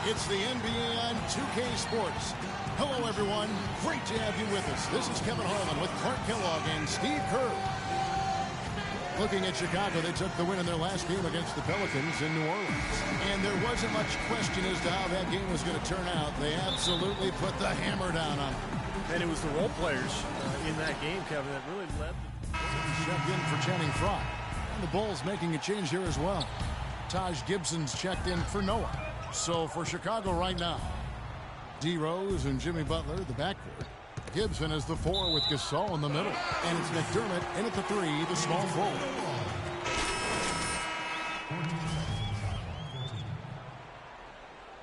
It's the NBA on 2K Sports. Hello, everyone. Great to have you with us. This is Kevin Harlan with Clark Kellogg and Steve Kerr. Looking at Chicago, they took the win in their last game against the Pelicans in New Orleans. And there wasn't much question as to how that game was going to turn out. They absolutely put the hammer down on them. And it was the role players in that game, Kevin, that really led. Checked in for Channing Frye. And the Bulls making a change here as well. Taj Gibson's checked in for Noah. So for Chicago right now, D. Rose and Jimmy Butler, the backcourt. Gibson is the 4 with Gasol in the middle. And it's McDermott in at the 3, the small forward.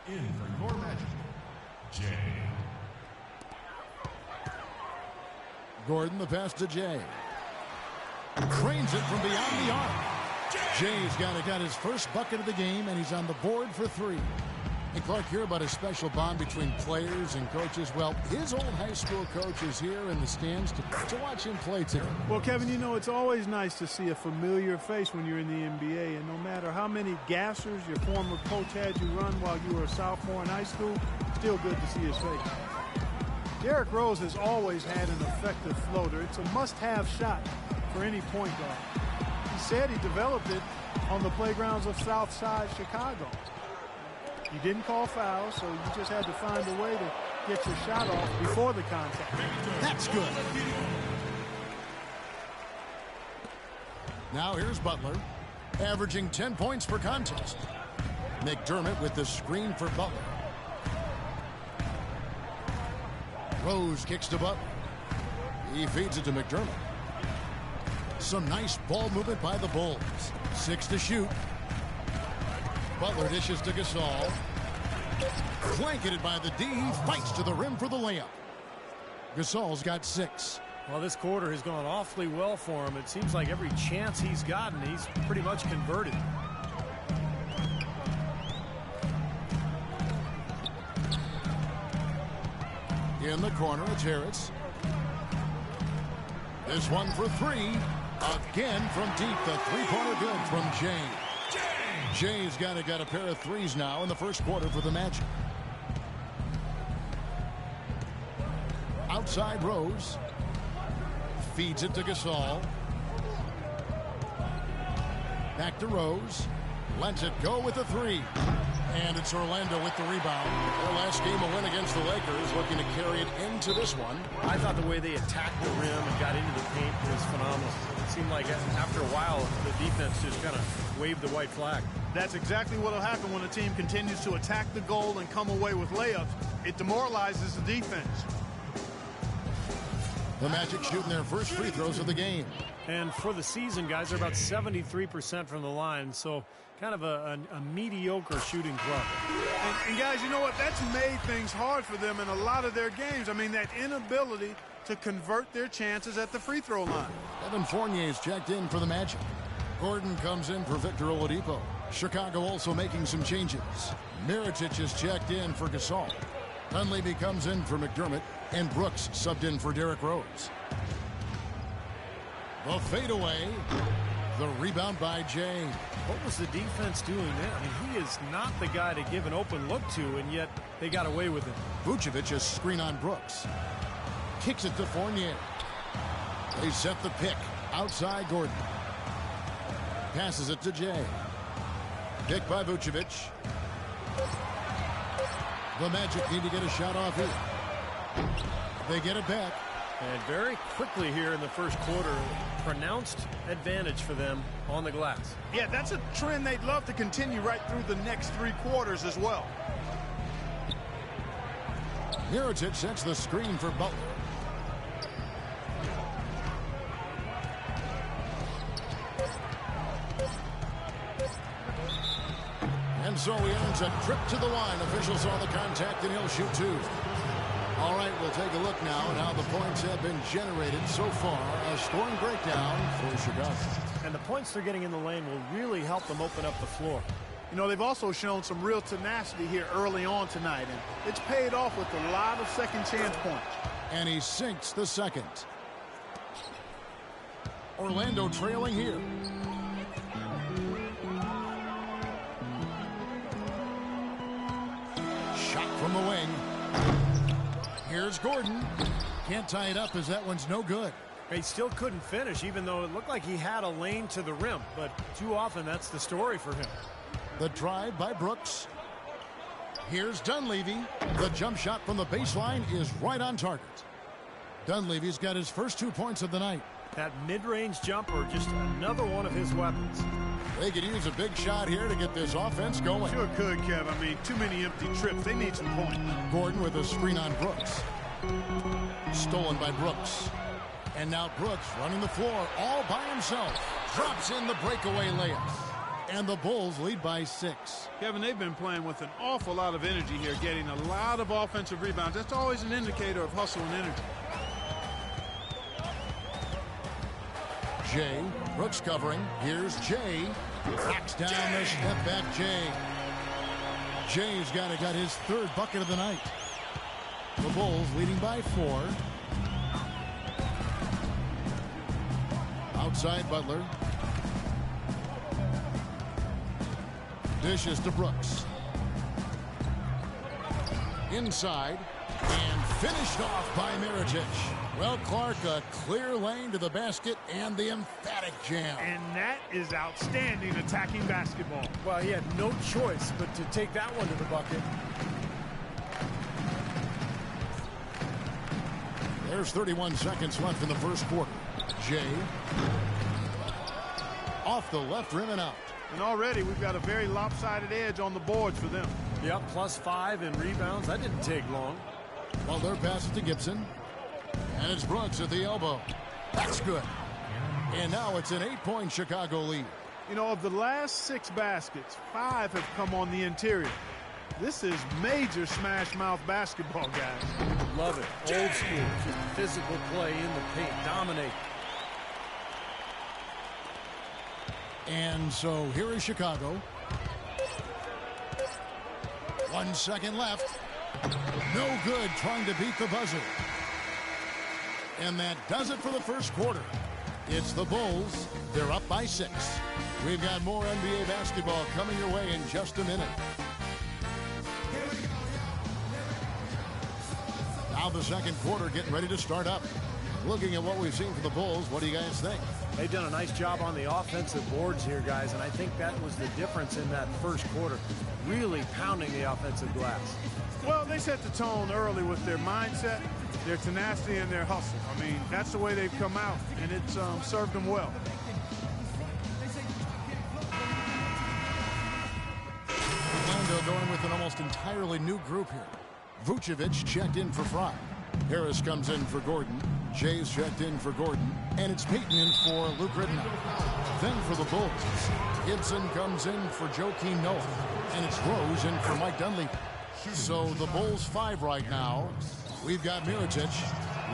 In for your Magic, Jay. Gordon, the pass to Jay. Cranes it from beyond the arc. Jay's got his first bucket of the game, and he's on the board for 3. Hey, Clark, hear about a special bond between players and coaches. Well, his old high school coach is here in the stands to watch him play today. Well, Kevin, you know, it's always nice to see a familiar face when you're in the NBA, and no matter how many gassers your former coach had you run while you were a sophomore in high school, still good to see his face. Derrick Rose has always had an effective floater. It's a must-have shot for any point guard. He said he developed it on the playgrounds of Southside Chicago. You didn't call fouls, so you just had to find a way to get your shot off before the contact. That's good. Now here's Butler, averaging 10 points per contest. McDermott with the screen for Butler. Rose kicks to Butler. He feeds it to McDermott. Some nice ball movement by the Bulls. 6 to shoot. Butler dishes to Gasol. Blanketed by the D. He fights to the rim for the layup. Gasol's got 6. Well, this quarter has gone awfully well for him. It seems like every chance he's gotten, he's pretty much converted. In the corner, it's Harris. This one for 3. Again from deep, the three-pointer good from Jay. Jay's got a pair of 3s now in the first quarter for the Magic. Outside Rose. Feeds it to Gasol. Back to Rose. Lets it go with the 3. And it's Orlando with the rebound. Their last game a win against the Lakers, looking to carry it into this one. I thought the way they attacked the rim and got into the paint was phenomenal. It seemed like after a while, the defense just kind of waved the white flag. That's exactly what will happen when a team continues to attack the goal and come away with layups. It demoralizes the defense. The Magic shooting their first free throws of the game. And for the season, guys, they're about 73% from the line, so kind of a mediocre shooting club. And guys, you know what? That's made things hard for them in a lot of their games. I mean, that inability to convert their chances at the free throw line. Evan Fournier's checked in for the Magic. Gordon comes in for Victor Oladipo. Chicago also making some changes. Mirotic is checked in for Gasol. Dunleavy comes in for McDermott, and Brooks subbed in for Derrick Rose. The fadeaway. The rebound by Jay. What was the defense doing there? I mean, he is not the guy to give an open look to, and yet they got away with it. Vucevic a screen on Brooks. Kicks it to Fournier. They set the pick. Outside Gordon. Passes it to Jay. Pick by Vucevic. The Magic need to get a shot off here. They get it back. And very quickly here in the first quarter, pronounced advantage for them on the glass. Yeah, that's a trend they'd love to continue right through the next 3 quarters as well. Mirotic sets the screen for Butler. And so he earns a trip to the line. Officials saw the contact, and he'll shoot 2. All right, we'll take a look now at how the points have been generated so far. A scoring breakdown for Chicago. And the points they're getting in the lane will really help them open up the floor. You know, they've also shown some real tenacity here early on tonight, and it's paid off with a lot of second chance points. And he sinks the second. Orlando trailing here. Here's Gordon. Can't tie it up as that one's no good. He still couldn't finish, even though it looked like he had a lane to the rim. But too often, that's the story for him. The drive by Brooks. Here's Dunleavy. The jump shot from the baseline is right on target. Dunleavy's got his first 2 points of the night. That mid-range jumper, just another one of his weapons. They could use a big shot here to get this offense going. Sure could, Kev. I mean, too many empty trips. They need some points. Gordon with a screen on Brooks. Stolen by Brooks. And now Brooks running the floor all by himself. Drops in the breakaway layup. And the Bulls lead by 6. Kevin, they've been playing with an awful lot of energy here, getting a lot of offensive rebounds. That's always an indicator of hustle and energy. Jay, Brooks covering. Here's Jay. Knocks down the step back Jay. Jay's got his third bucket of the night. The Bulls leading by 4. Outside Butler. Dishes to Brooks. Inside. And finished off by Mirotic. Well, Clark, a clear lane to the basket and the emphatic jam. And that is outstanding attacking basketball. Well, he had no choice but to take that one to the bucket. There's 31 seconds left in the first quarter. Jay. Off the left rim and out. And already we've got a very lopsided edge on the boards for them. Yep, +5 in rebounds. That didn't take long. Butler passes to Gibson. And it's Brooks at the elbow. That's good. And now it's an 8-point Chicago lead. You know, of the last 6 baskets, 5 have come on the interior. This is major smash mouth basketball, guys. Love it. Old school. Just physical play in the paint. Dominate. And so here is Chicago. 1 second left. No good trying to beat the buzzer. And that does it for the first quarter. It's the Bulls. They're up by 6. We've got more NBA basketball coming your way in just a minute. Now the second quarter getting ready to start up. Looking at what we've seen from the Bulls, what do you guys think? They've done a nice job on the offensive boards here, guys, and I think that was the difference in that first quarter. Really pounding the offensive glass. Well, they set the tone early with their mindset, their tenacity, and their hustle. I mean, that's the way they've come out, and it's served them well. Orlando going with an almost entirely new group here. Vucevic checked in for Fry. Harris comes in for Gordon. Jay's checked in for Gordon. And it's Payton in for Luke Ridenour. Then for the Bulls, Gibson comes in for Joakim Noah. And it's Rose in for Mike Dunleavy. So the Bulls 5 right now. We've got Mirotic.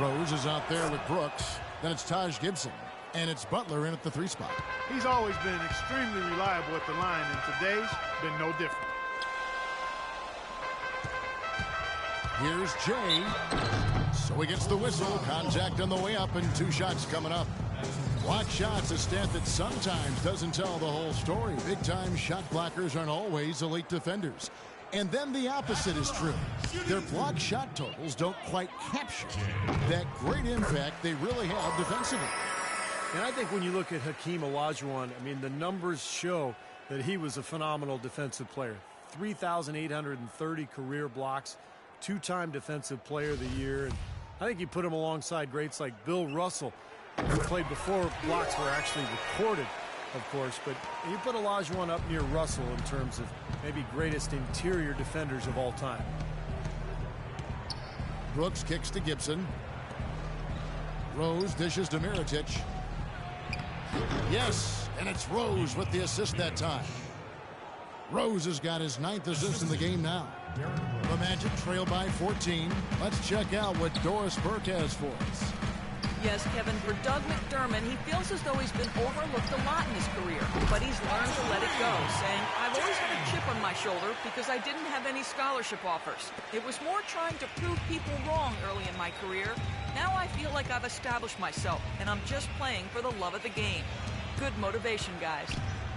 Rose is out there with Brooks. Then it's Taj Gibson. And it's Butler in at the 3 spot. He's always been extremely reliable at the line, and today's been no different. Here's Jay. So he gets the whistle. Contact on the way up and 2 shots coming up. Block shots, a stat that sometimes doesn't tell the whole story. Big-time shot blockers aren't always elite defenders. And then the opposite is true. Their block shot totals don't quite capture that great impact they really have defensively. And I think when you look at Hakeem Olajuwon, I mean, the numbers show that he was a phenomenal defensive player. 3,830 career blocks, 2-time Defensive Player of the Year. And I think you put him alongside greats like Bill Russell, who played before blocks were actually recorded, of course. But you put Olajuwon up near Russell in terms of maybe greatest interior defenders of all time. Brooks kicks to Gibson. Rose dishes to Mirotic. Yes, and it's Rose with the assist that time. Rose has got his 9th assist in the game now. The Magic trail by 14. Let's check out what Doris Burke has for us. Yes, Kevin, for Doug McDermott, he feels as though he's been overlooked a lot in his career, but he's learned to let it go, saying, I've always had a chip on my shoulder because I didn't have any scholarship offers. It was more trying to prove people wrong early in my career. Now I feel like I've established myself, and I'm just playing for the love of the game. Good motivation, guys.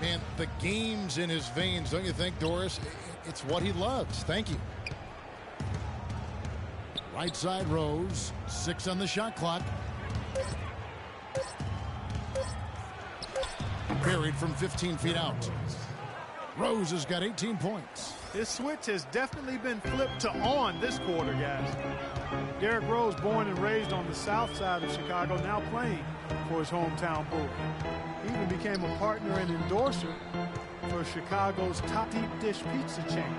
Man, the game's in his veins, don't you think, Doris? It's what he loves. Thank you. Right side Rose. 6 on the shot clock. Buried from 15 feet out. Rose has got 18 points. This switch has definitely been flipped to on this quarter, guys. Derrick Rose, born and raised on the south side of Chicago, now playing for his hometown Bulls. He even became a partner and endorser for Chicago's top deep dish pizza chain.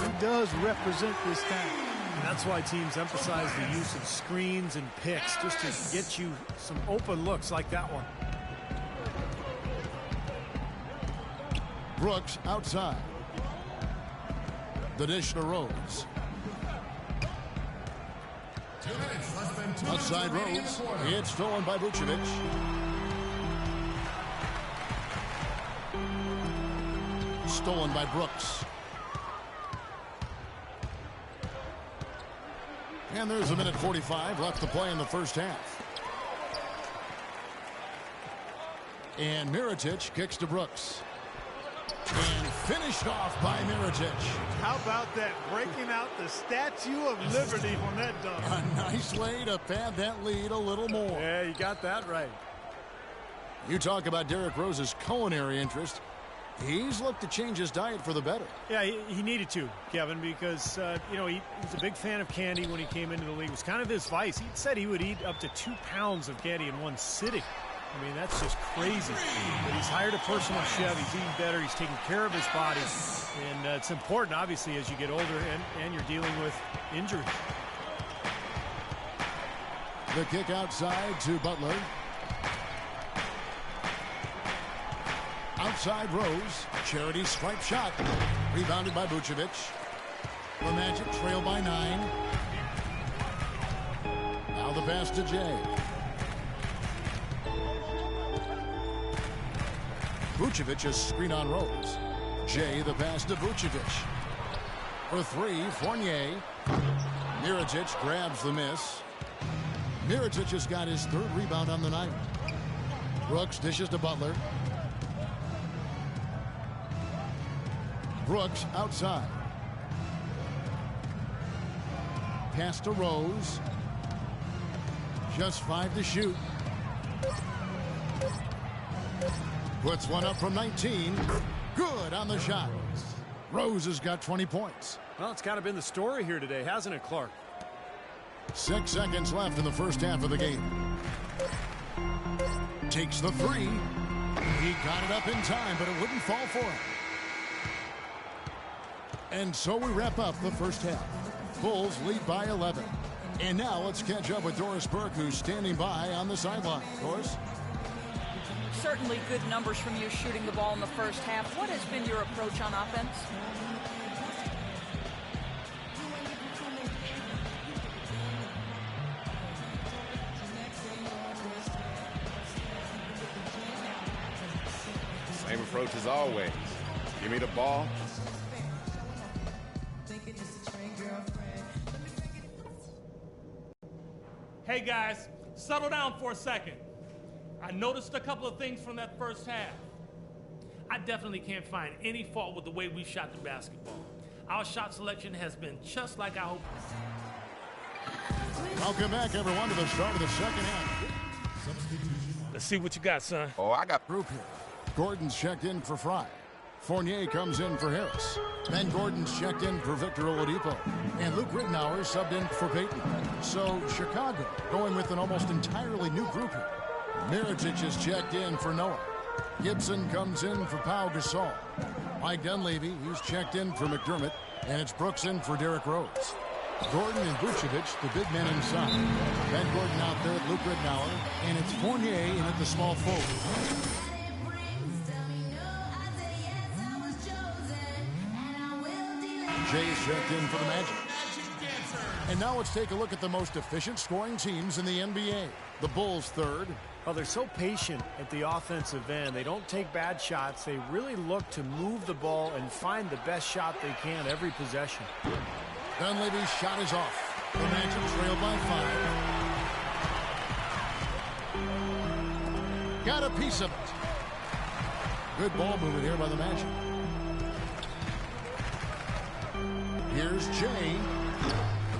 He does represent this town. That's why teams emphasize the use of screens and picks, just to get you some open looks like that one. Brooks outside. The dish to Rose. 2 minutes, less than 2 Outside minutes Rose. remaining in the quarter. It's stolen by Vucevic. Stolen by Brooks. And there's a minute 45 left to play in the first half. And Mirotic kicks to Brooks. And finished off by Mirotic. How about that, breaking out the Statue of Liberty on that dunk? A nice way to pad that lead a little more. Yeah, you got that right. You talk about Derrick Rose's culinary interest. He's looked to change his diet for the better. Yeah, he needed to, Kevin, because, you know, he was a big fan of candy when he came into the league. It was kind of his vice. He said he would eat up to 2 pounds of candy in one sitting. I mean, that's just crazy. But he's hired a personal chef. He's eating better. He's taking care of his body. And it's important, obviously, as you get older and you're dealing with injuries. The kick outside to Butler. Outside Rose. Charity stripe shot. Rebounded by Vucevic. The Magic trail by 9. Now the pass to Jay. Vucevic is screen on Rose. Jay the pass to Vucevic. For 3, Fournier. Mirotic grabs the miss. Mirotic has got his 3rd rebound on the night. Brooks dishes to Butler. Brooks outside. Pass to Rose. Just 5 to shoot. Puts one up from 19. Good on the shot. Rose has got 20 points. Well, it's kind of been the story here today, hasn't it, Clark? 6 seconds left in the first half of the game. Takes the 3. He got it up in time, but it wouldn't fall for him. And so we wrap up the first half. Bulls lead by 11. And now let's catch up with Doris Burke, who's standing by on the sideline. Doris? Certainly good numbers from you shooting the ball in the first half. What has been your approach on offense? Same approach as always. Give me the ball. Hey guys, settle down for a second. I noticed a couple of things from that first half. I definitely can't find any fault with the way we shot the basketball. Our shot selection has been just like I hoped. Welcome back, everyone, to the start of the second half. Let's see what you got, son. Oh, I got Group here. Gordon's checked in for Fry. Fournier comes in for Harris. Ben Gordon's checked in for Victor Oladipo. And Luke Rittenauer subbed in for Peyton. So Chicago going with an almost entirely new group here. Mirotic is checked in for Noah. Gibson comes in for Pau Gasol. Mike Dunleavy, he's checked in for McDermott. And it's Brooks in for Derrick Rose. Gordon and Vucevic, the big men inside. Ben Gordon out there with Luke Rittenauer. And it's Fournier in at the small forward. Jay's checked in for the Magic. And now let's take a look at the most efficient scoring teams in the NBA. The Bulls third. Well, they're so patient at the offensive end. They don't take bad shots. They really look to move the ball and find the best shot they can every possession. Dunleavy's shot is off. The Magic trail by 5. Got a piece of it. Good ball movement here by the Magic. Here's Jay.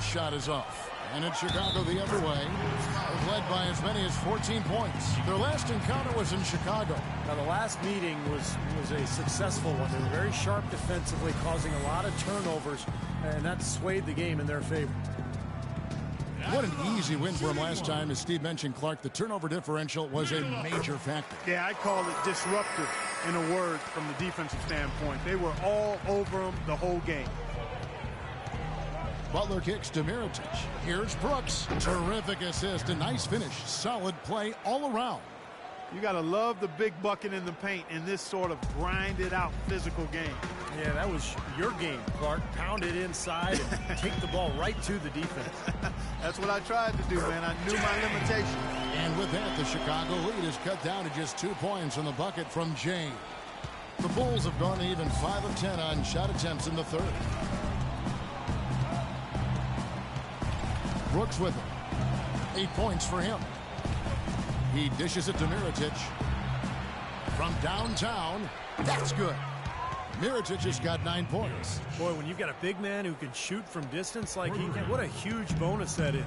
His shot is off. And it's Chicago the other way. They've led by as many as 14 points. Their last encounter was in Chicago. Now, the last meeting was a successful one. They were very sharp defensively, causing a lot of turnovers, and that swayed the game in their favor. What an easy win for him last time. As Steve mentioned, Clark, the turnover differential was a major factor. Yeah, I call it disruptive in a word from the defensive standpoint. They were all over him the whole game. Butler kicks to Mirotic. Here's Brooks. Terrific assist. A nice finish. Solid play all around. You got to love the big bucket in the paint in this sort of grinded out physical game. Yeah, that was your game, Clark. Pound it inside and take the ball right to the defense. That's what I tried to do, man. I knew my limitation. And with that, the Chicago lead is cut down to just 2 points on the bucket from Jay. The Bulls have gone even 5 of 10 on shot attempts in the third. Brooks with him. 8 points for him. He dishes it to Mirotic. From downtown, that's good. Mirotic has got 9 points. Boy, when you've got a big man who can shoot from distance like he can, what a huge bonus that is.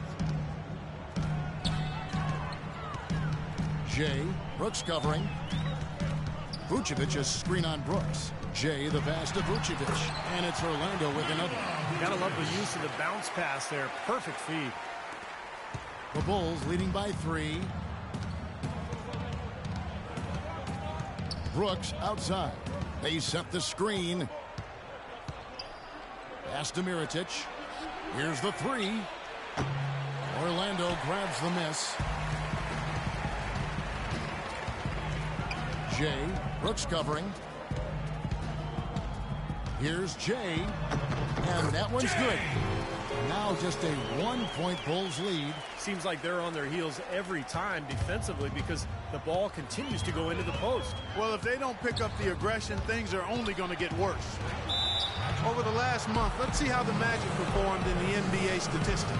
Jay, Brooks covering. Vucevic a screen on Brooks. Jay the pass to Vucevic. And it's Orlando with another. You gotta love the use of the bounce pass there. Perfect feed. The Bulls leading by 3. Brooks outside. They set the screen. Pass to Mirotic. Here's the 3. Orlando grabs the miss. Jay, Brooks covering. Here's Jay, and that one's good. Now just a 1-point Bulls lead. Seems like they're on their heels every time defensively because the ball continues to go into the post. Well, if they don't pick up the aggression, things are only going to get worse. Over the last month, let's see how the Magic performed in the NBA statistics.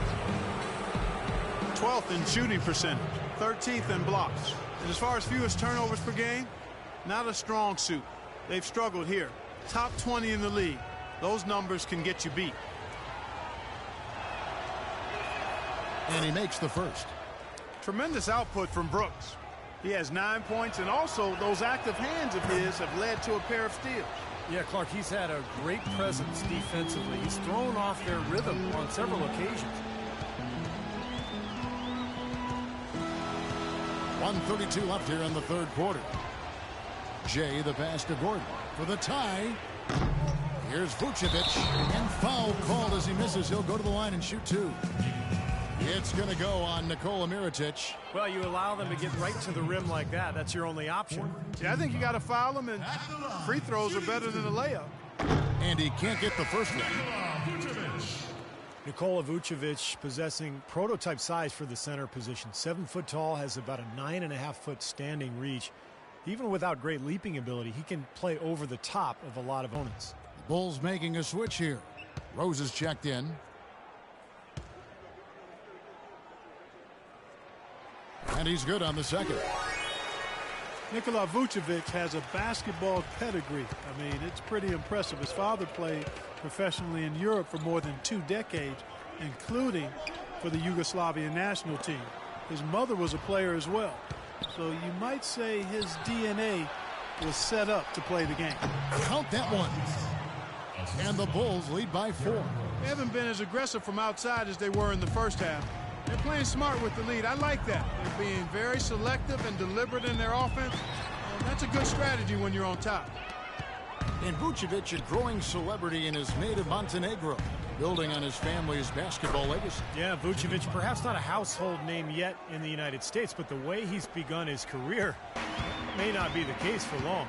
12th in shooting percentage, 13th in blocks. And as far as fewest turnovers per game, not a strong suit. They've struggled here. Top 20 in the league. Those numbers can get you beat. And he makes the first. Tremendous output from Brooks. He has 9 points, and also those active hands of his have led to a pair of steals. Yeah, Clark, he's had a great presence defensively. He's thrown off their rhythm on several occasions. 1:32 left here in the third quarter. Jay the pass to Gordon for the tie. Here's Vucevic, and foul called as he misses. He'll go to the line and shoot 2. It's going to go on Nikola Mirotic. Well, you allow them to get right to the rim like that. That's your only option. Yeah, I think you got to foul him, and free throws are better than a layup. And he can't get the first one. Nikola Vucevic possessing prototype size for the center position. 7 foot tall, has about a 9.5 foot standing reach. Even without great leaping ability, he can play over the top of a lot of opponents. Bulls making a switch here. Rose is checked in. And he's good on the second. Nikola Vucevic has a basketball pedigree. I mean, it's pretty impressive. His father played professionally in Europe for more than 2 decades, including for the Yugoslavian national team. His mother was a player as well. So you might say his DNA was set up to play the game. Count that one. And the Bulls lead by 4. They haven't been as aggressive from outside as they were in the first half. They're playing smart with the lead. I like that. They're being very selective and deliberate in their offense. Well, that's a good strategy when you're on top. And Vucevic, a growing celebrity in his native Montenegro, building on his family's basketball legacy. Yeah, Vucevic, perhaps not a household name yet in the United States, but the way he's begun his career may not be the case for long.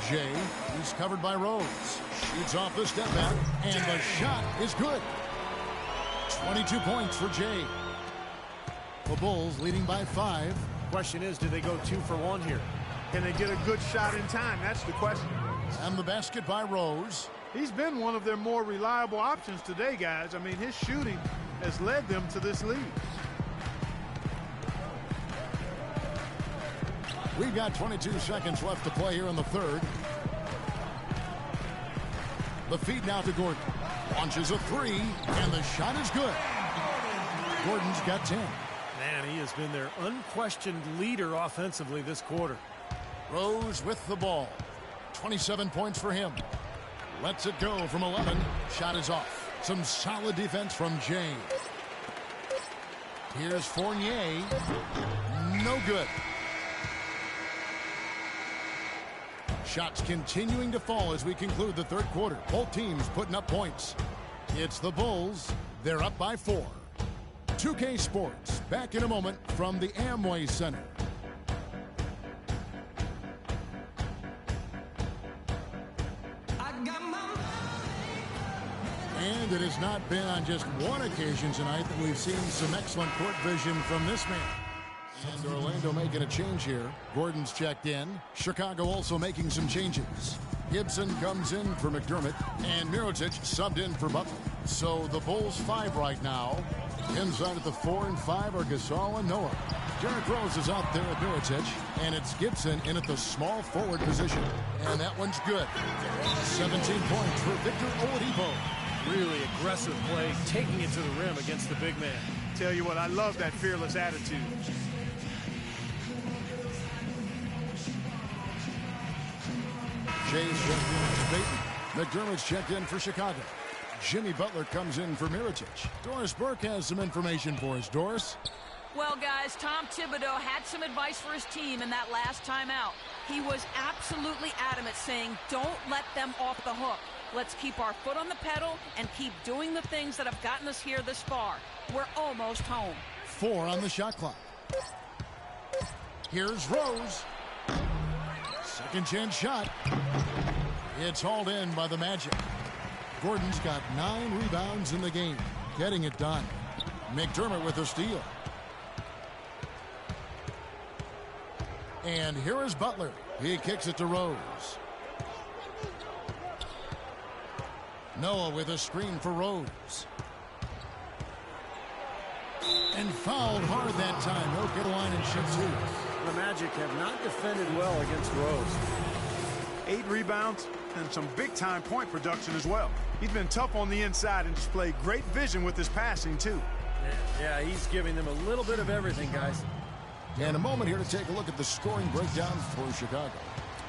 Jay, he's covered by Rose. Shoots off the step back, and the shot is good. 22 points for Jay. The Bulls leading by 5. Question is, do they go 2 for 1 here? Can they get a good shot in time? That's the question. And the basket by Rose. He's been one of their more reliable options today, guys. I mean, his shooting has led them to this lead. We've got 22 seconds left to play here in the third. The feed now to Gordon. Launches a three, and the shot is good. Gordon's got 10. Man, he has been their unquestioned leader offensively this quarter. Rose with the ball. 27 points for him. Lets it go from 11. Shot is off. Some solid defense from Jay. Here's Fournier. No good. Shots continuing to fall as we conclude the third quarter. Both teams putting up points. It's the Bulls. They're up by 4. 2K Sports, back in a moment from the Amway Center. And it has not been on just one occasion tonight that we've seen some excellent court vision from this man. And Orlando making a change here. Gordon's checked in. Chicago also making some changes. Gibson comes in for McDermott, and Mirotic subbed in for Butler. So the Bulls 5 right now. Inside at the 4 and 5 are Gasol and Noah. Derrick Rose is out there at Mirotic, and it's Gibson in at the small forward position. And that one's good. 17 points for Victor Oladipo. Really aggressive play, taking it to the rim against the big man. Tell you what, I love that fearless attitude. Jay's checked in for Dayton. McDermott's checked in for Chicago. Jimmy Butler comes in for Mirotic. Doris Burke has some information for us. Doris? Well, guys, Tom Thibodeau had some advice for his team in that last timeout. He was absolutely adamant, saying, don't let them off the hook. Let's keep our foot on the pedal and keep doing the things that have gotten us here this far. We're almost home. 4 on the shot clock. Here's Rose. Second chance shot. It's hauled in by the Magic. Gordon's got 9 rebounds in the game. Getting it done. McDermott with a steal. And here is Butler. He kicks it to Rose. Noah with a screen for Rose. And fouled hard that time. He'll get a line and shoot 2. The Magic have not defended well against Rose. 8 rebounds and some big-time point production as well. He's been tough on the inside and displayed great vision with his passing, too. Yeah, he's giving them a little bit of everything, guys. And a moment here to take a look at the scoring breakdown for Chicago.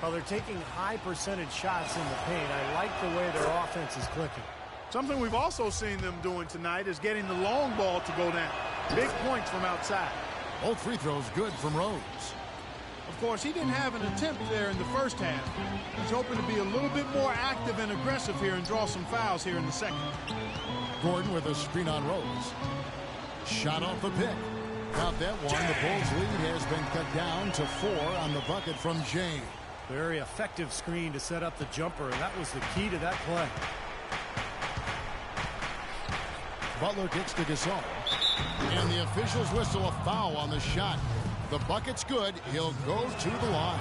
Well, they're taking high percentage shots in the paint. I like the way their offense is clicking. Something we've also seen them doing tonight is getting the long ball to go down. Big points from outside. Both free throws good from Rose. Of course, he didn't have an attempt there in the first half. He's hoping to be a little bit more active and aggressive here and draw some fouls here in the second. Gordon with a screen on Rose. Shot off the pick. Got that one. The Bulls' lead has been cut down to 4 on the bucket from Jay. Very effective screen to set up the jumper, and that was the key to that play. Butler kicks to Gasol. And the officials whistle a foul on the shot. The bucket's good. He'll go to the line.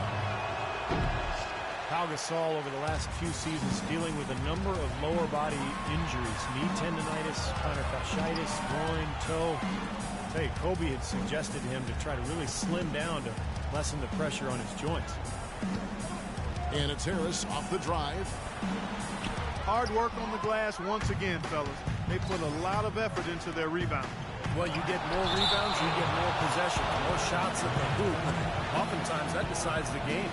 Pau Gasol over the last few seasons dealing with a number of lower body injuries. Knee tendonitis, plantar fasciitis, groin, toe. I'll tell you, Kobe had suggested to him to try to really slim down to lessen the pressure on his joints. And it's Harris off the drive. Hard work on the glass once again, fellas. They put a lot of effort into their rebound. Well, you get more rebounds, you get more possession, more shots at the hoop. Oftentimes, that decides the game.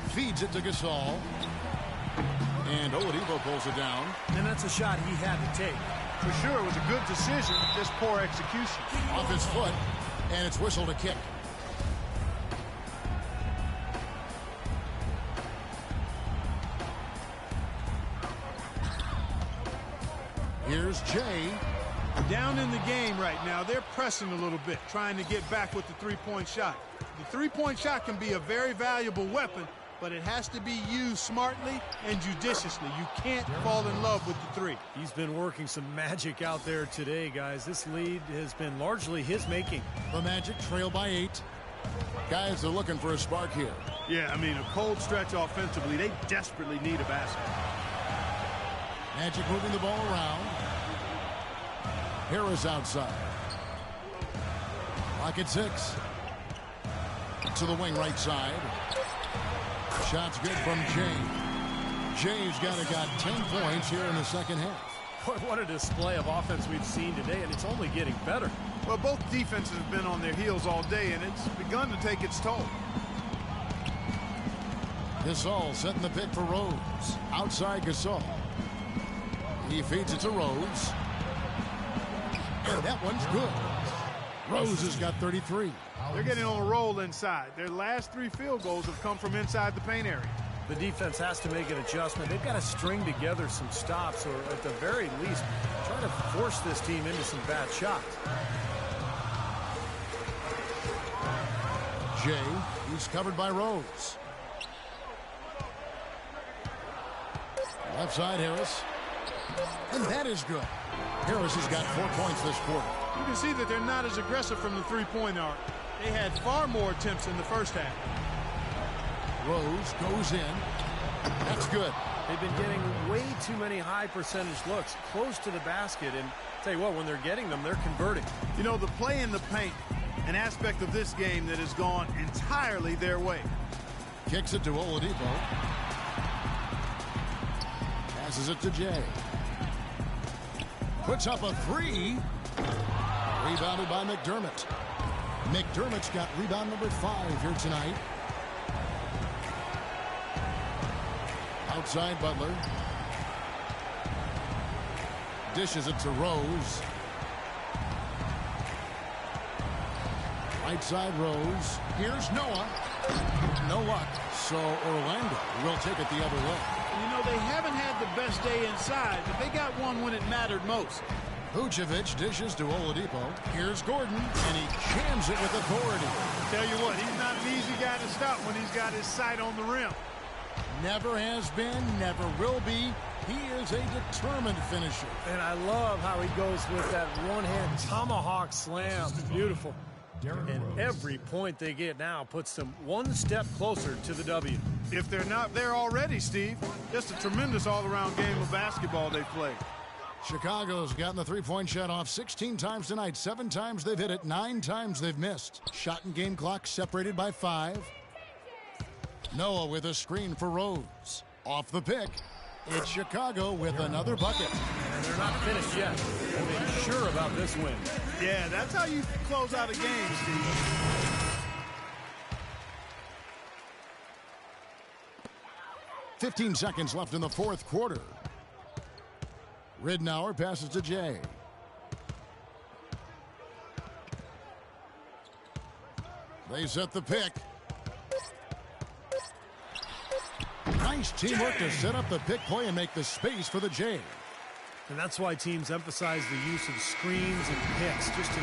Feeds it to Gasol. And Oladipo pulls it down. And that's a shot he had to take. For sure, it was a good decision, just poor execution. Off his foot, and it's whistled a kick. Here's Jay. Down in the game right now, they're pressing a little bit, trying to get back with the three-point shot. The three-point shot can be a very valuable weapon, but it has to be used smartly and judiciously. You can't fall in love with the three. He's been working some magic out there today, guys. This lead has been largely his making. The Magic trail by 8. Guys are looking for a spark here. Yeah, I mean, a cold stretch offensively. They desperately need a basket. Magic moving the ball around. Harris outside. Clock at 6. To the wing right side. Shot's good from Jay. Jay's got 10 points here in the second half. What a display of offense we've seen today, and it's only getting better. Well, both defenses have been on their heels all day, and it's begun to take its toll. Gasol setting the pick for Rose. Outside Gasol. He feeds it to Rose. And that one's good. Rose has got 33. They're getting on a roll inside. Their last 3 field goals have come from inside the paint area. The defense has to make an adjustment. They've got to string together some stops, or at the very least, try to force this team into some bad shots. Jay, he's covered by Rose. Left side, Harris. And that is good. Harris has got 4 points this quarter. You can see that they're not as aggressive from the three-point arc. They had far more attempts in the first half. Rose goes in. That's good. They've been getting way too many high percentage looks close to the basket, and tell you what, when they're getting them, they're converting. You know, the play in the paint, an aspect of this game that has gone entirely their way. Kicks it to Oladipo. Passes it to Jay. Puts up a 3. Rebounded by McDermott. McDermott's got rebound number 5 here tonight. Outside Butler. Dishes it to Rose. Right side Rose. Here's Noah. No luck. So Orlando will take it the other way. You know, they haven't had the best day inside, but they got one when it mattered most. Vucevic dishes to Oladipo. Here's Gordon, and he jams it with authority. Tell you what, he's not an easy guy to stop when he's got his sight on the rim. Never has been, never will be. He is a determined finisher. And I love how he goes with that one-hand tomahawk slam. Beautiful. And every point they get now puts them one step closer to the W. If they're not there already, Steve, just a tremendous all-around game of basketball they play. Chicago's gotten the three-point shot off 16 times tonight. 7 times they've hit it. 9 times they've missed. Shot and game clock separated by 5. Noah with a screen for Rose. Off the pick. It's Chicago with another bucket. And they're not finished yet. They're sure about this win. Yeah, that's how you close out a game, Steve. 15 seconds left in the fourth quarter. Ridnour passes to Jay. They set the pick. Nice teamwork to set up the pick play and make the space for the J. And that's why teams emphasize the use of screens and picks, just to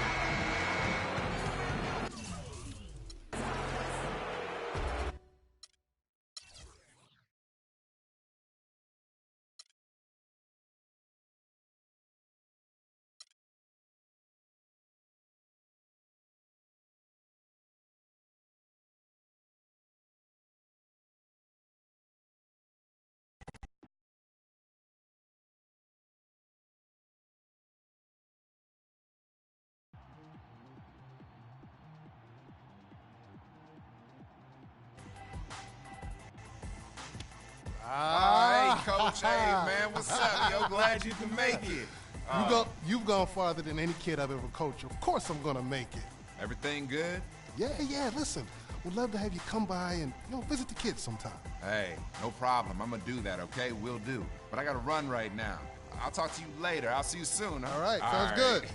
All right, Coach. Hey, man, what's up? Yo, glad you can make it. You've gone farther than any kid I've ever coached. Of course I'm going to make it. Everything good? Yeah, listen. We'd love to have you come by and, visit the kids sometime. Hey, no problem. I'm going to do that, okay? Will do. But I got to run right now. I'll talk to you later. I'll see you soon. Huh? All right, sounds good.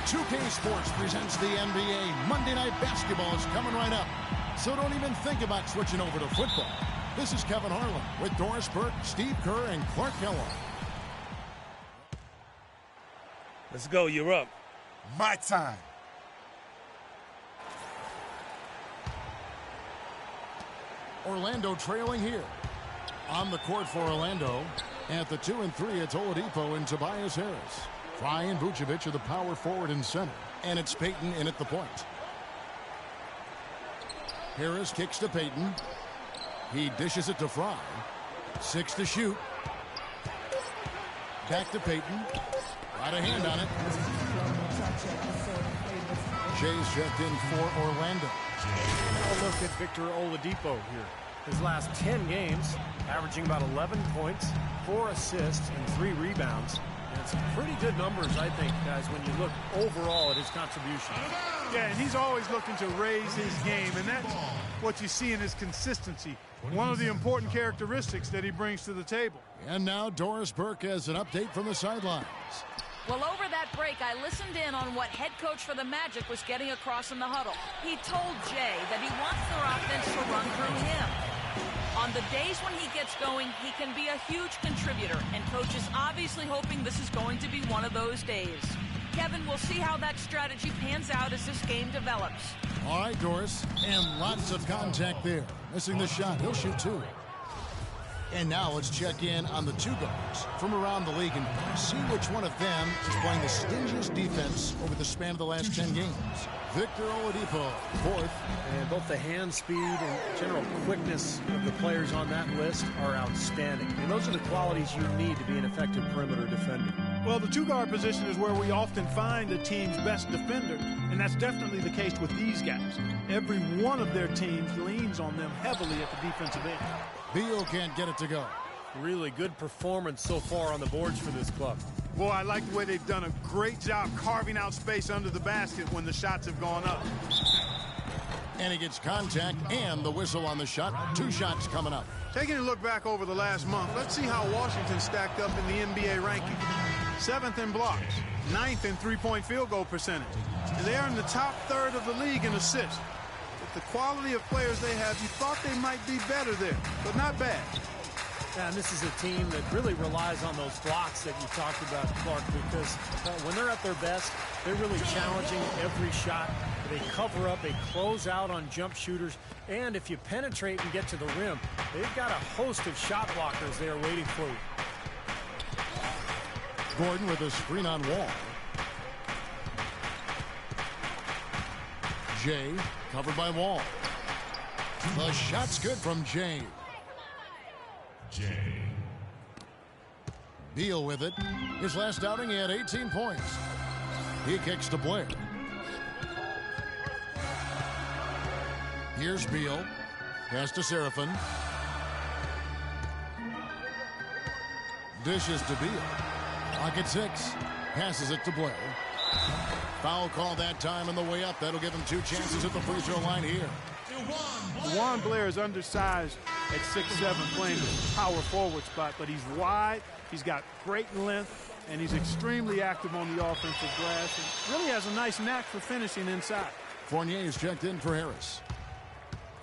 2K Sports presents the NBA. Monday Night Basketball is coming right up. So don't even think about switching over to football. This is Kevin Harlan with Doris Burke, Steve Kerr, and Clark Kellogg. Let's go, you're up. My time. Orlando trailing here. On the court for Orlando. At the 2 and 3, it's Oladipo and Tobias Harris. Fry and Vucevic are the power forward and center. And it's Payton in at the point. Harris kicks to Payton. He dishes it to Fry. 6 to shoot. Back to Payton. Got a hand on it. Jay's checked in for Orlando. A look at Victor Oladipo here. His last 10 games, averaging about 11 points, 4 assists, and 3 rebounds. And some pretty good numbers, I think, guys, when you look overall at his contribution. Yeah, and he's always looking to raise his game, and that's what you see in his consistency. One of the important characteristics that he brings to the table. And now Doris Burke has an update from the sidelines. Well, over that break, I listened in on what head coach for the Magic was getting across in the huddle. He told Jay that he wants their offense to run through him. On the days when he gets going, he can be a huge contributor, and coach is obviously hoping this is going to be one of those days. Kevin, we'll see how that strategy pans out as this game develops. All right, Doris, and lots of contact there. Missing the shot. He'll shoot 2. And now let's check in on the 2 guards from around the league and see which one of them is playing the stingiest defense over the span of the last 10 games. Victor Oladipo, 4th. And both the hand speed and general quickness of the players on that list are outstanding. And those are the qualities you need to be an effective perimeter defender. Well, the 2-guard position is where we often find a team's best defender, and that's definitely the case with these guys. Every one of their teams leans on them heavily at the defensive end. Beal can't get it to go. Really good performance so far on the boards for this club. Boy, I like the way they've done a great job carving out space under the basket when the shots have gone up. And he gets contact and the whistle on the shot. 2 shots coming up. Taking a look back over the last month, let's see how Washington stacked up in the NBA ranking. 7th in blocks, 9th in three-point field goal percentage. And they are in the top third of the league in assists. With the quality of players they have, you thought they might be better there, but not bad. Yeah, and this is a team that really relies on those blocks that you talked about, Clark, because when they're at their best, they're really challenging every shot. They cover up, they close out on jump shooters, and if you penetrate and get to the rim, they've got a host of shot blockers there waiting for you. Gordon with a screen on Wall. Jay covered by Wall. The shot's good from Jay. Beal with it. His last outing, he had 18 points. He kicks to Blair. Here's Beal. Pass to Seraphin. Dishes to Beal. Clock at 6. Passes it to Blair. Foul call that time on the way up. That'll give him 2 chances at the free throw line here. Juan Blair is undersized at 6'7", playing the power forward spot, but he's wide, he's got great length, and he's extremely active on the offensive glass, and really has a nice knack for finishing inside. Fournier is checked in for Harris.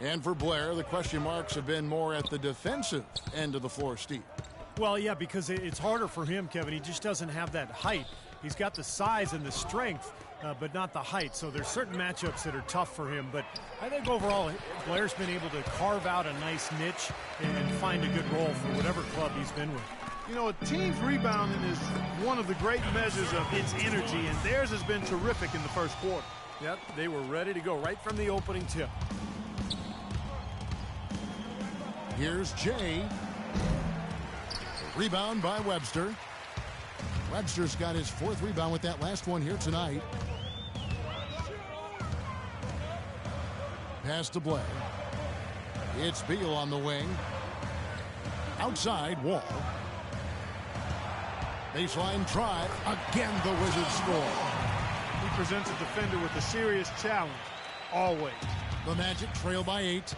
And for Blair, the question marks have been more at the defensive end of the floor, Steve. Well, yeah, because it's harder for him, Kevin. He just doesn't have that height. He's got the size and the strength, but not the height. So there's certain matchups that are tough for him. But I think overall, Blair's been able to carve out a nice niche and find a good role for whatever club he's been with. You know, a team's rebounding is one of the great measures of its energy, and theirs has been terrific in the first quarter. Yep, they were ready to go right from the opening tip. Here's Jay. Rebound by Webster. Webster's got his 4th rebound with that last one here tonight. Pass to Blair. It's Beal on the wing. Outside, Wall. Baseline drive. Again, the Wizards score. He presents a defender with a serious challenge, always. The Magic trail by 8.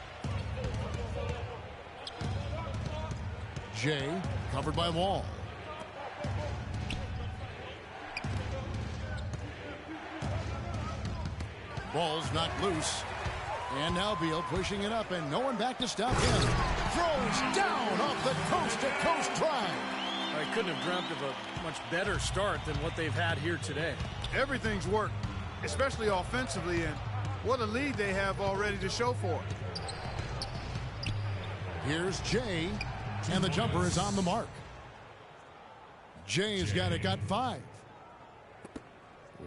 Jay covered by Wall. Ball's knocked loose. And now Beal pushing it up, and no one back to stop him. Throws down off the coast-to-coast drive. I couldn't have dreamt of a much better start than what they've had here today. Everything's worked, especially offensively, and what a lead they have already to show for it. Here's Jay, and the jumper is on the mark. Jay's got 5.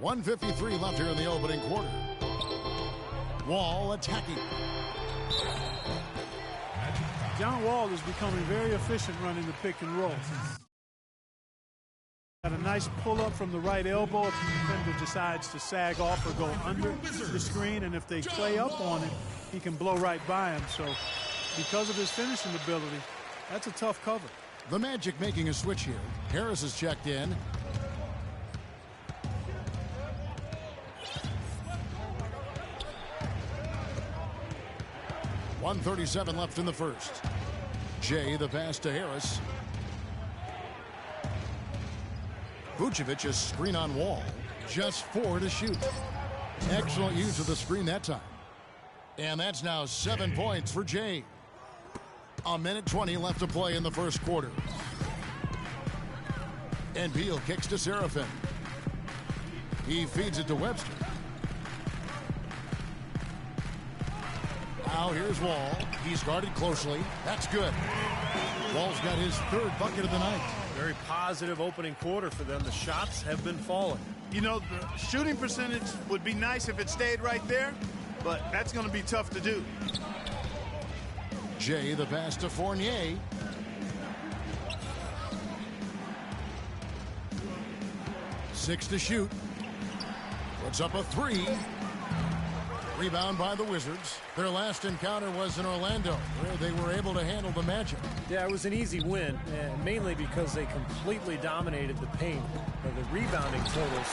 1:53 left here in the opening quarter. Wall attacking. John Wall is becoming very efficient running the pick and roll. Got a nice pull-up from the right elbow if the defender decides to sag off or go under the screen, and if they play up on it, he can blow right by him. So because of his finishing ability, that's a tough cover. The Magic making a switch here. Harris is checked in. .137 left in the first. Jay the pass to Harris. Vucevic is screen on Wall. Just 4 to shoot. Excellent use of the screen that time. And that's now 7 points for Jay. 1:20 left to play in the first quarter. And Beal kicks to Seraphin. He feeds it to Webster. Now here's Wall. He's guarded closely. That's good. Wall's got his 3rd bucket of the night. Very positive opening quarter for them. The shots have been falling. You know, the shooting percentage would be nice if it stayed right there, but that's going to be tough to do. Jay the pass to Fournier. Six to shoot. Puts up a 3. Rebound by the Wizards. Their last encounter was in Orlando, where they were able to handle the Magic. Yeah, it was an easy win, mainly because they completely dominated the paint. The rebounding totals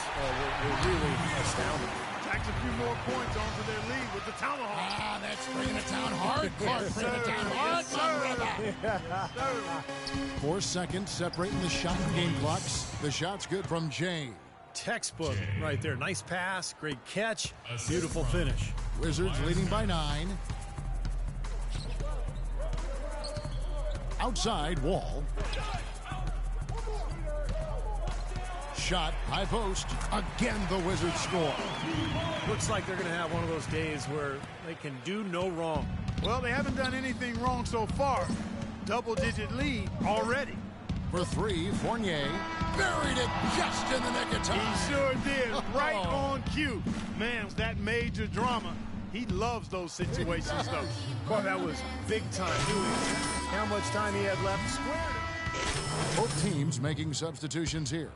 were really astounding. Tacks a few more points onto their lead with the tomahawk. Ah, that's bringing it down hard. Clark, bring it down hard. 4 seconds separating the shot and game clocks. The shot's good from Jay. Textbook right there. Nice pass, great catch, beautiful finish. Wizards leading by 9. Outside, Wall. Shot, high post. Again, the Wizards score. Looks like they're going to have one of those days where they can do no wrong. Well, they haven't done anything wrong so far. Double-digit lead already. For 3, Fournier buried it just in the nick of time. He sure did, right on cue. Man, that major drama. He loves those situations, though. Boy, that was big time. How much time he had left? Squared it. Both teams making substitutions here.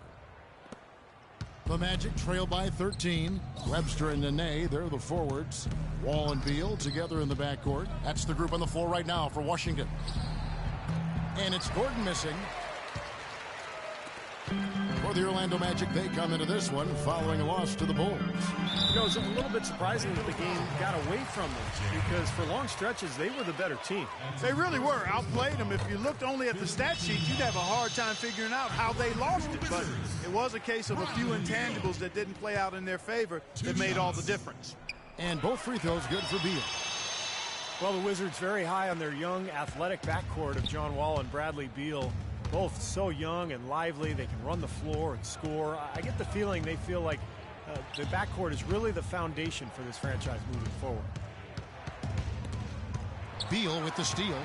The Magic trail by 13. Webster and Nene, they're the forwards. Wall and Beal together in the backcourt. That's the group on the floor right now for Washington. And it's Gordon missing. For the Orlando Magic, they come into this one following a loss to the Bulls. You know, it's a little bit surprising that the game got away from them because for long stretches, they were the better team. They really were. Outplayed them. If you looked only at the stat sheet, you'd have a hard time figuring out how they lost it. But it was a case of a few intangibles that didn't play out in their favor that made all the difference. And both free throws good for Beal. Well, the Wizards very high on their young, athletic backcourt of John Wall and Bradley Beal. Both so young and lively. They can run the floor and score. I get the feeling they feel like the backcourt is really the foundation for this franchise moving forward. Beal with the steal.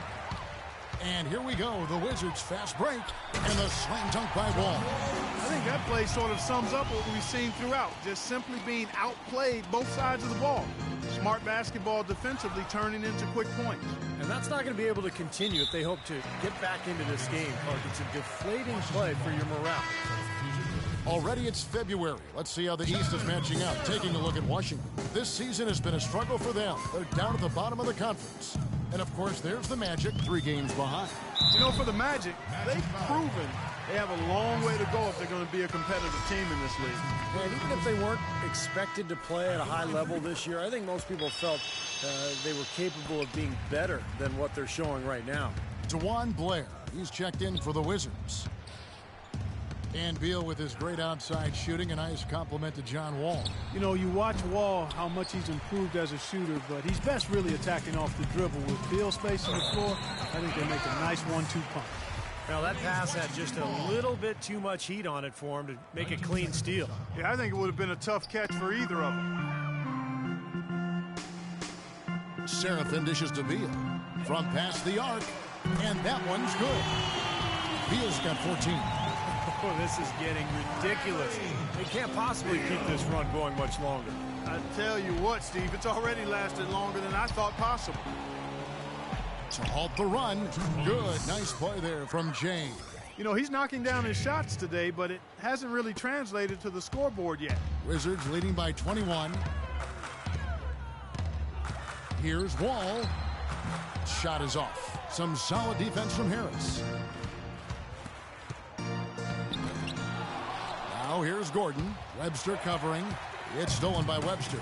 And here we go. The Wizards fast break and the slam dunk by Wall. I think that play sort of sums up what we've seen throughout. Just simply being outplayed both sides of the ball. Smart basketball defensively turning into quick points. And that's not going to be able to continue if they hope to get back into this game, Clark. It's a deflating play for your morale. Already it's February. Let's see how the East is matching up. Taking a look at Washington. This season has been a struggle for them. They're down at the bottom of the conference. And, of course, there's the Magic, 3 games behind. You know, for the Magic, they've proven they have a long way to go if they're going to be a competitive team in this league. And even if they weren't expected to play at a high level this year, I think most people felt they were capable of being better than what they're showing right now. DeJuan Blair, he's checked in for the Wizards. And Beal with his great outside shooting, a nice compliment to John Wall. You know, you watch Wall, how much he's improved as a shooter, but he's best really attacking off the dribble. With Beal spacing the floor, I think they make a nice 1-2 punch. Now, that pass had just a little bit too much heat on it for him to make a clean steal. Yeah, I think it would have been a tough catch for either of them. Seraphin dishes to Beal from past the arc, and that one's good. Beal's got 14. Oh, this is getting ridiculous. They can't possibly keep this run going much longer. I tell you what, Steve, it's already lasted longer than I thought possible. To halt the run. Good. Nice play there from Jay. You know, he's knocking down his shots today, but it hasn't really translated to the scoreboard yet. Wizards leading by 21. Here's Wall. Shot is off. Some solid defense from Harris. Now here's Gordon. Webster covering. It's stolen by Webster.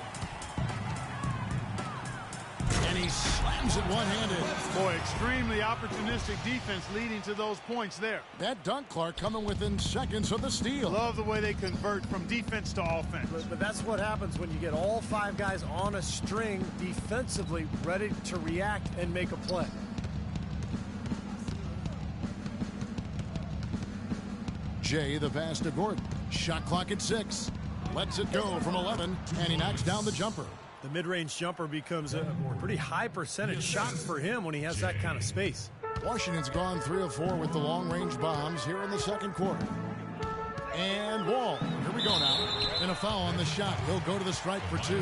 And he slams it one-handed. Boy, extremely opportunistic defense leading to those points there. That dunk, Clark, coming within seconds of the steal. Love the way they convert from defense to offense. But that's what happens when you get all 5 guys on a string defensively ready to react and make a play. Jay, the pass to Gordon. Shot clock at 6. Lets it go from 11, and he knocks down the jumper. The mid-range jumper becomes a pretty high percentage shot for him when he has that kind of space. Washington's gone 3 of 4 with the long-range bombs here in the second quarter. And Wall. Here we go now. And a foul on the shot. He'll go to the strike for 2.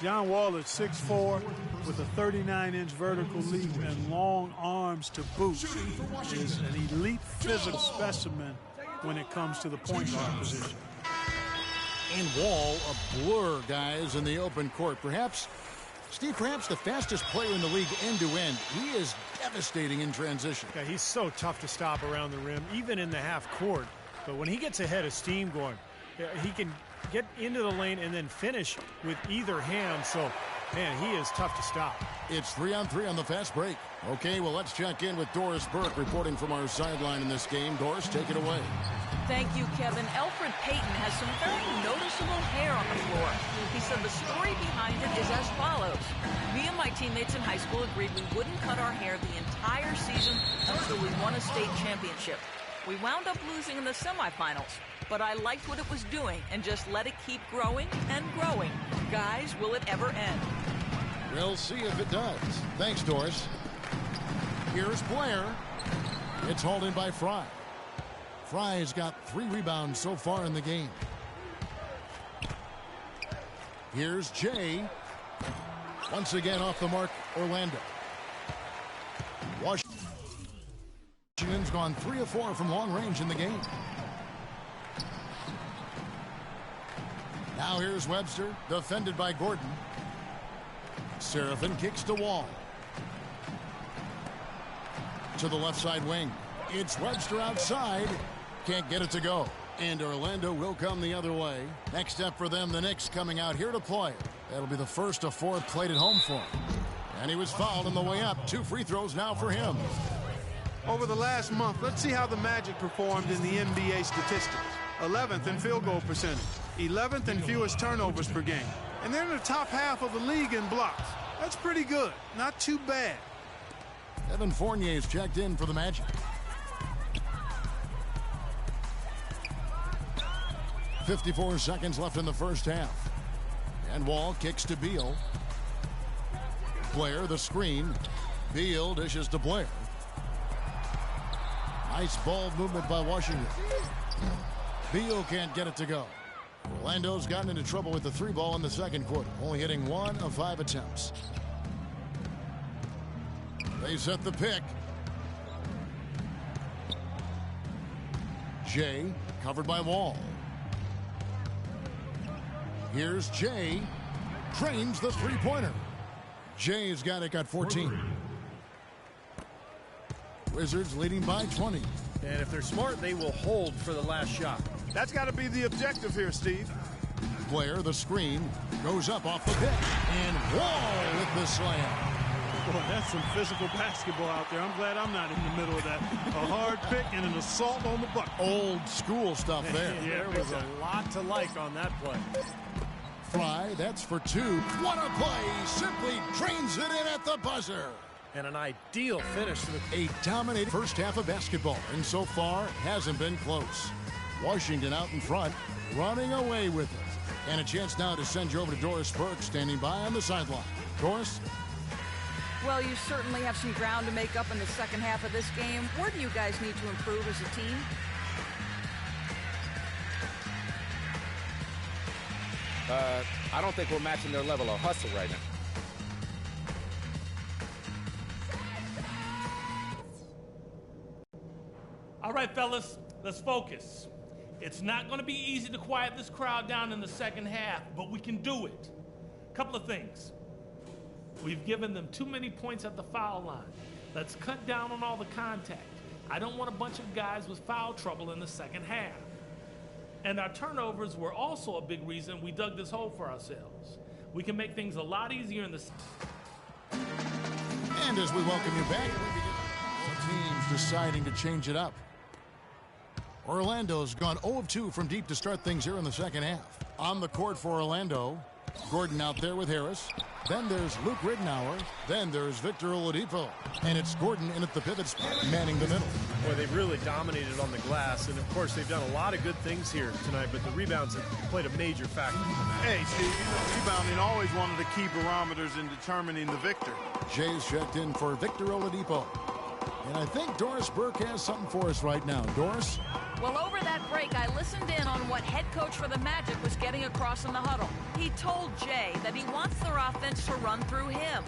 John Wall is 6'4", with a 39-inch vertical leap and long arms to boot. Is an elite physical specimen when it comes to the point guard position. And Wall, a blur, guys, in the open court. Perhaps, Steve, perhaps the fastest player in the league end-to-end. He is devastating in transition. Yeah, he's so tough to stop around the rim, even in the half court. But when he gets ahead of steam going, he can get into the lane and then finish with either hand. So, man, he is tough to stop. It's 3-on-3 on the fast break. Okay, well, let's check in with Doris Burke reporting from our sideline in this game. Doris, take it away. Thank you, Kevin. Elfrid Payton has some very noticeable hair on the floor. He said the story behind it is as follows. Me and my teammates in high school agreed we wouldn't cut our hair the entire season until we won a state championship. We wound up losing in the semifinals, but I liked what it was doing and just let it keep growing and growing. Guys, will it ever end? We'll see if it does. Thanks, Doris. Here's Blair. It's hauled in by Fry. Fry's got 3 rebounds so far in the game. Here's Jay. Once again off the mark, Orlando. Washington's gone 3 of 4 from long range in the game. Now here's Webster, defended by Gordon. Seraphin kicks to Wall. To the left side wing. It's Webster outside. Can't get it to go. And Orlando will come the other way. Next up for them, the Knicks coming out here to play. That'll be the first of 4 played at home for him. And he was fouled on the way up. 2 free throws now for him. Over the last month, let's see how the Magic performed in the NBA statistics. 11th in field goal percentage. 11th in fewest turnovers per game. And they're in the top half of the league in blocks. That's pretty good. Not too bad. Evan Fournier's checked in for the Magic. 54 seconds left in the first half. And Wall kicks to Beal. Blair, the screen. Beal dishes to Blair. Nice ball movement by Washington. Beal can't get it to go. Orlando's gotten into trouble with the 3 ball in the second quarter, only hitting 1 of 5 attempts. They set the pick. Jay, covered by Wall. Here's Jay. Drains the 3-pointer. Jay's got it, got 14. Wizards leading by 20. And if they're smart, they will hold for the last shot. That's got to be the objective here, Steve. Blair, the screen, goes up off the pick. And Wall with the slam. Boy, that's some physical basketball out there. I'm glad I'm not in the middle of that. A hard pick and an assault on the bucket. Old school stuff there. Yeah, there was a lot to like on that play. Fry, that's for two. What a play! Simply drains it in at the buzzer. And an ideal finish to the... A dominating first half of basketball, and so far hasn't been close. Washington out in front, running away with it. And a chance now to send you over to Doris Burke, standing by on the sideline. Doris? Well, you certainly have some ground to make up in the second half of this game. Where do you guys need to improve as a team? I don't think we're matching their level of hustle right now. All right, fellas, let's focus. It's not going to be easy to quiet this crowd down in the second half, but we can do it. Couple of things. We've given them too many points at the foul line. Let's cut down on all the contact. I don't want a bunch of guys with foul trouble in the second half. And our turnovers were also a big reason we dug this hole for ourselves. We can make things a lot easier in the... And as we welcome you back, we begin. Some teams deciding to change it up. Orlando's gone 0 of 2 from deep to start things here in the second half. On the court for Orlando, Gordon out there with Harris. Then there's Luke Ridnour. Then there's Victor Oladipo. And it's Gordon in at the pivot spot, manning the middle. Boy, they've really dominated on the glass. And, of course, they've done a lot of good things here tonight, but the rebounds have played a major factor. Hey, Steve, rebounding always one of the key barometers in determining the victor. Jay's checked in for Victor Oladipo. And I think Doris Burke has something for us right now. Doris? Well, over that break, I listened in on what head coach for the Magic was getting across in the huddle. He told Jay that he wants their offense to run through him.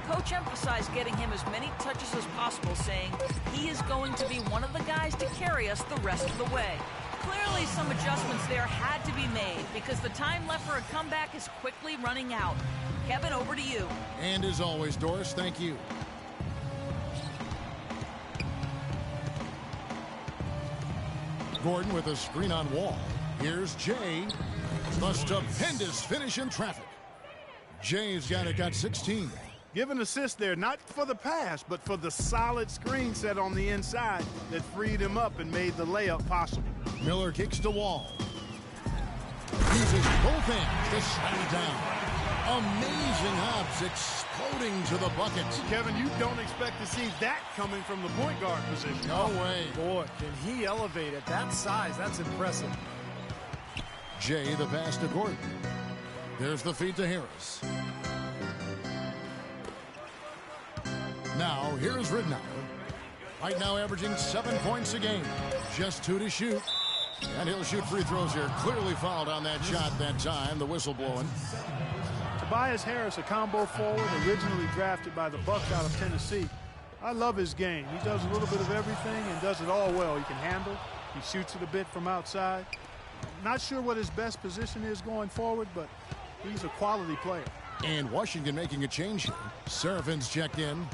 Coach emphasized getting him as many touches as possible, saying he is going to be one of the guys to carry us the rest of the way. Clearly, some adjustments there had to be made because the time left for a comeback is quickly running out. Kevin, over to you. And as always, Doris, thank you. Gordon with a screen on Wall. Here's Jay. The stupendous finish in traffic. Jay's got 16. Give an assist there, not for the pass, but for the solid screen set on the inside that freed him up and made the layup possible. Miller kicks to Wall. Uses both hands to slide it down. Amazing hops exploding to the bucket. Kevin, you don't expect to see that coming from the point guard position. No way. Boy, can he elevate at that size? That's impressive. Jay, the pass to Gordon. There's the feed to Harris. Now, here's Ridnour. Right now averaging 7 points a game. Just 2 to shoot. And he'll shoot free throws here. Clearly fouled on that shot that time. The whistle blowing. Tobias Harris, a combo forward, originally drafted by the Bucks out of Tennessee. I love his game. He does a little bit of everything and does it all well. He can handle. He shoots it a bit from outside. Not sure what his best position is going forward, but he's a quality player. And Washington making a change here. Serafin's checked in.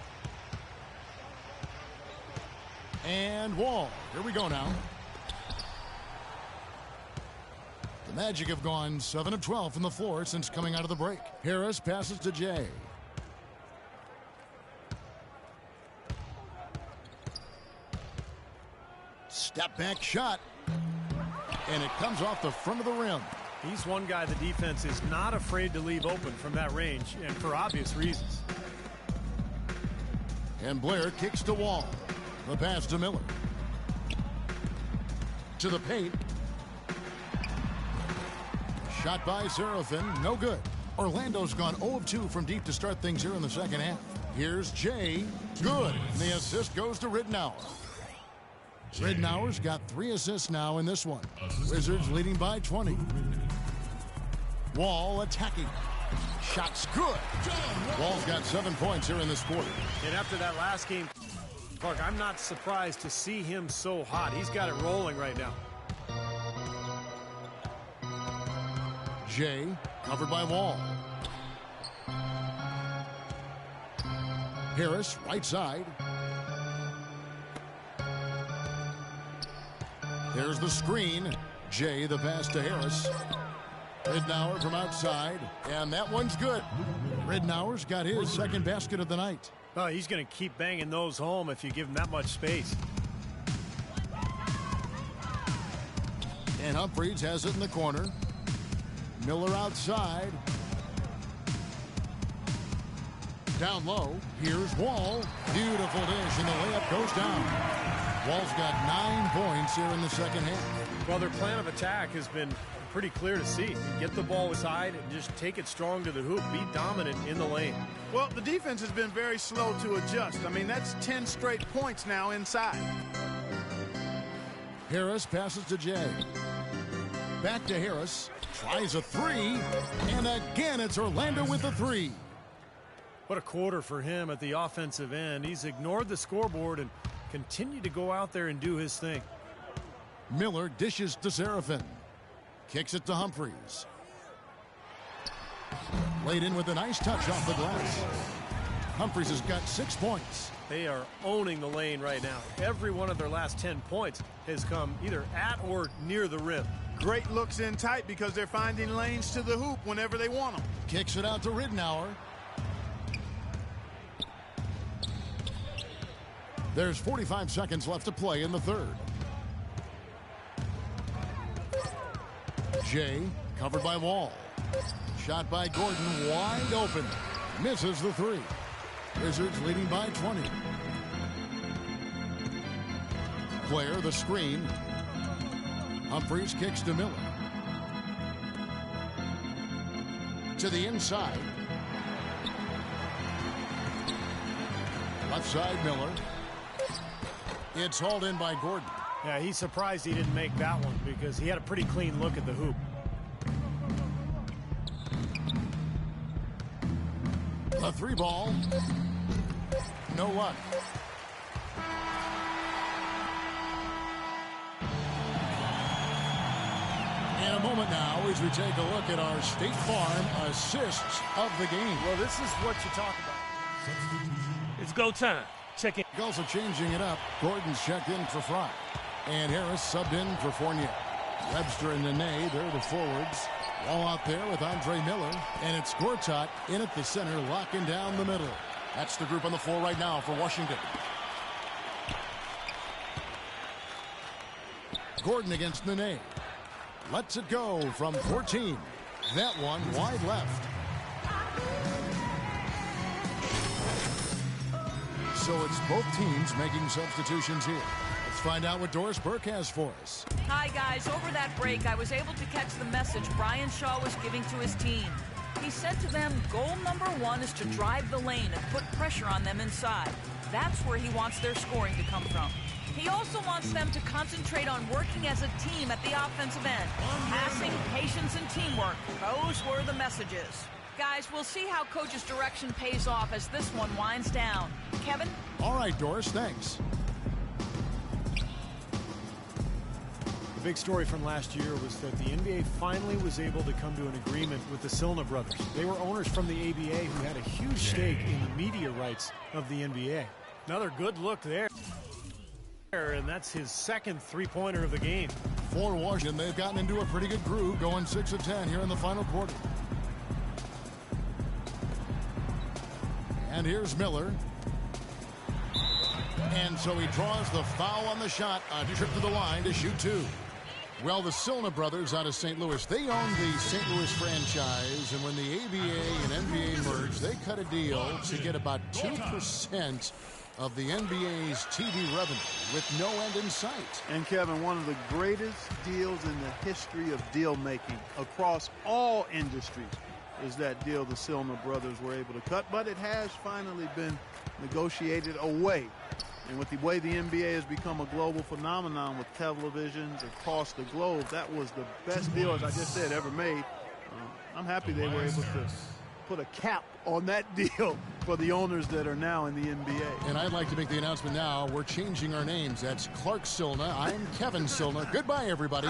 And Wall. Here we go now. The Magic have gone 7 of 12 from the floor since coming out of the break. Harris passes to Jay. Step back shot. And it comes off the front of the rim. He's one guy the defense is not afraid to leave open from that range, and for obvious reasons. And Blair kicks to Wall. The pass to Miller. To the paint. Shot by Serafin, no good. Orlando's gone 0 of 2 from deep to start things here in the second half. Here's Jay, good. And the assist goes to Ridnour. Ridnour's got 3 assists now in this one. Wizards leading by 20. Wall attacking. Shot's good. Wall's got 7 points here in this quarter. And after that last game, Clark, I'm not surprised to see him so hot. He's got it rolling right now. Jay, covered by Wall. Harris, right side. There's the screen. Jay, the pass to Harris. Ridnour from outside, and that one's good. Ridnour's got his second basket of the night. Oh, he's going to keep banging those home if you give him that much space. And Humphries has it in the corner. Miller outside. Down low. Here's Wall. Beautiful dish, and the layup goes down. Wall's got 9 points here in the second half. Well, their plan of attack has been pretty clear to see. Get the ball inside and just take it strong to the hoop. Be dominant in the lane. Well, the defense has been very slow to adjust. I mean, that's 10 straight points now inside. Harris passes to Jay. Back to Harris. Tries a three. And again, it's Orlando with the three. What a quarter for him at the offensive end. He's ignored the scoreboard and continued to go out there and do his thing. Miller dishes to Seraphin. Kicks it to Humphries. Laid in with a nice touch off the glass. Humphries has got 6 points. They are owning the lane right now. Every one of their last 10 points has come either at or near the rim. Great looks in tight because they're finding lanes to the hoop whenever they want them. Kicks it out to Ridnour. There's 45 seconds left to play in the third. Jay covered by Wall. Shot by Gordon wide open. Misses the three. Wizards leading by 20. Blair the screen. Humphries kicks to Miller. To the inside. Left side Miller. It's hauled in by Gordon. Yeah, he's surprised he didn't make that one because he had a pretty clean look at the hoop. A three ball. No luck. In a moment now as we take a look at our State Farm assists of the game. Well, this is what you talk about. It's go time. Check in. Also changing it up. Gordon's checked in for Fry. And Harris subbed in for Fournier. Webster and Nene, they're the forwards. All out there with Andre Miller. And it's Gortat in at the center, locking down the middle. That's the group on the floor right now for Washington. Gordon against Nene. Lets it go from 14. That one wide left. So it's both teams making substitutions here. Let's find out what Doris Burke has for us. Hi, guys. Over that break, I was able to catch the message Brian Shaw was giving to his team. He said to them, goal number 1 is to drive the lane and put pressure on them inside. That's where he wants their scoring to come from. He also wants them to concentrate on working as a team at the offensive end. Passing, patience, and teamwork. Those were the messages. Guys, we'll see how Coach's direction pays off as this one winds down. Kevin? All right, Doris, thanks. The big story from last year was that the NBA finally was able to come to an agreement with the Silna brothers. They were owners from the ABA who had a huge stake in the media rights of the NBA. Another good look there. And that's his second three-pointer of the game. For Washington, they've gotten into a pretty good groove, going 6 of 10 here in the final quarter. And here's Miller. And so he draws the foul on the shot. A trip to the line to shoot 2. Well, the Silna brothers out of St. Louis, they own the St. Louis franchise. And when the ABA and NBA merged, they cut a deal to get about 2% of the NBA's TV revenue with no end in sight. And Kevin, one of the greatest deals in the history of deal making across all industries is that deal the Silna brothers were able to cut, but it has finally been negotiated away. And with the way the NBA has become a global phenomenon with televisions across the globe, that was the best deal, as I just said, ever made. I'm happy they were able to put a cap on that deal for the owners that are now in the NBA. And I'd like to make the announcement now. We're changing our names. That's Clark Silna. I'm Kevin Silna. Goodbye, everybody.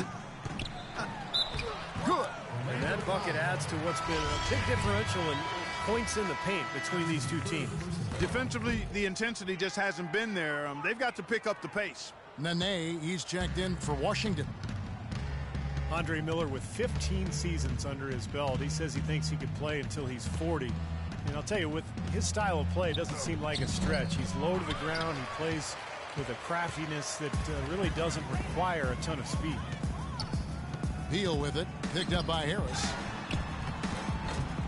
Good. And that bucket adds to what's been a big differential in points in the paint between these two teams. Defensively, the intensity just hasn't been there. They've got to pick up the pace. Nene, he's checked in for Washington. Andre Miller with 15 seasons under his belt. He says he thinks he could play until he's 40. And I'll tell you, with his style of play, it doesn't seem like a stretch. He's low to the ground. He plays with a craftiness that really doesn't require a ton of speed. Beal with it, picked up by Harris.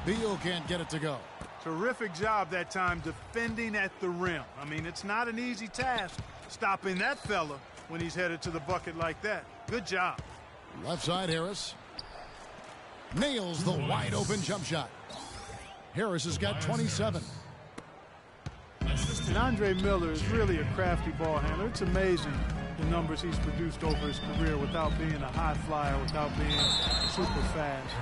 Beal can't get it to go. Terrific job that time defending at the rim. I mean, it's not an easy task stopping that fella when he's headed to the bucket like that. Good job. Left side, Harris. Nails the wide open jump shot. Harris has got 27. And Andre Miller is really a crafty ball handler. It's amazing the numbers he's produced over his career without being a high flyer, without being super fast.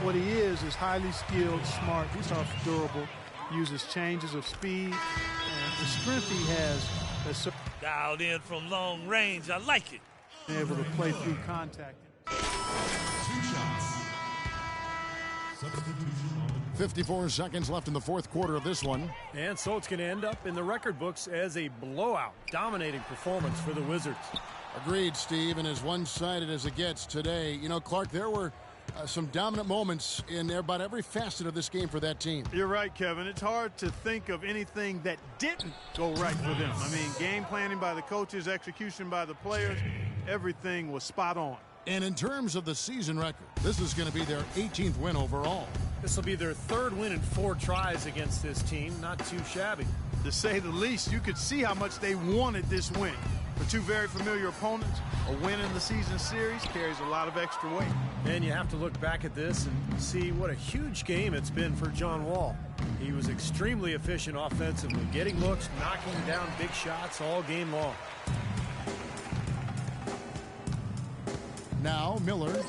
What he is highly skilled, smart, tough, durable, uses changes of speed, and the strength he has is dialed in from long range. I like it. Able to play through contact. 54 seconds left in the fourth quarter of this one. And so it's going to end up in the record books as a blowout, dominating performance for the Wizards. Agreed, Steve, and as one-sided as it gets today. You know, Clark, there were some dominant moments in about every facet of this game for that team. You're right, Kevin. It's hard to think of anything that didn't go right for them. I mean, game planning by the coaches, execution by the players, everything was spot on. And in terms of the season record, this is going to be their 18th win overall. This will be their third win in 4 tries against this team. Not too shabby. To say the least, you could see how much they wanted this win. For two very familiar opponents, a win in the season series carries a lot of extra weight. And you have to look back at this and see what a huge game it's been for John Wall. He was extremely efficient offensively, getting looks, knocking down big shots all game long. Now Miller